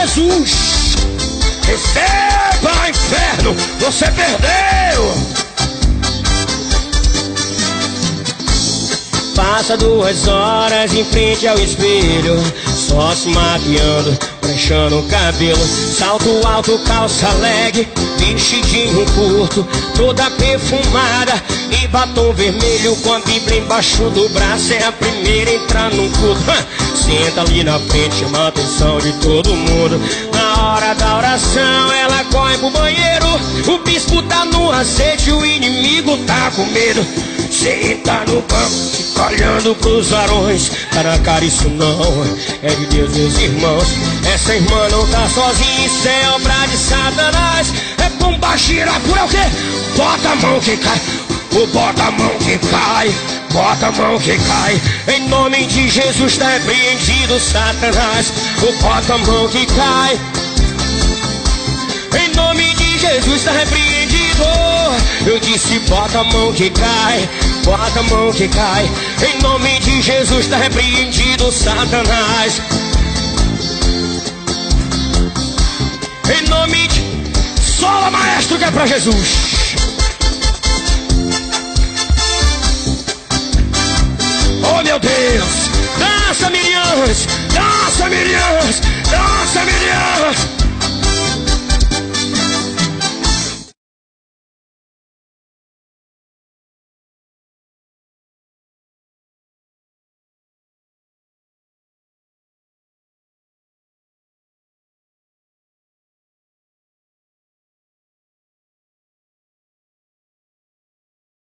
Jesus. Receba, inferno, você perdeu. Passa 2 horas em frente ao espelho, só se maquiando, preenchendo o cabelo. Salto alto, calça leg, vestidinho curto, toda perfumada e batom vermelho com a Bíblia embaixo do braço. É a primeira a entrar no culto. Senta ali na frente, chama a atenção de todo mundo. Na hora da oração ela corre pro banheiro. O bispo tá no aceite, o inimigo tá com medo. Senta no banco, fica olhando pros varões. Tá na cara, isso não é de Deus, meus irmãos. Essa irmã não tá sozinha, isso é obra de Satanás. É bomba gira por o quê? Bota a mão que cai, bota a mão que cai, bota a mão que cai. Em nome de Jesus tá repreendido Satanás. Bota a mão que cai. Em nome de Jesus tá repreendido. Eu disse bota a mão que cai, bota a mão que cai. Em nome de Jesus tá repreendido Satanás. Em nome de... Sola, maestro, que é pra Jesus. Oh meu Deus. Dança, Miriam, dança, Miriam, dança, Miriam.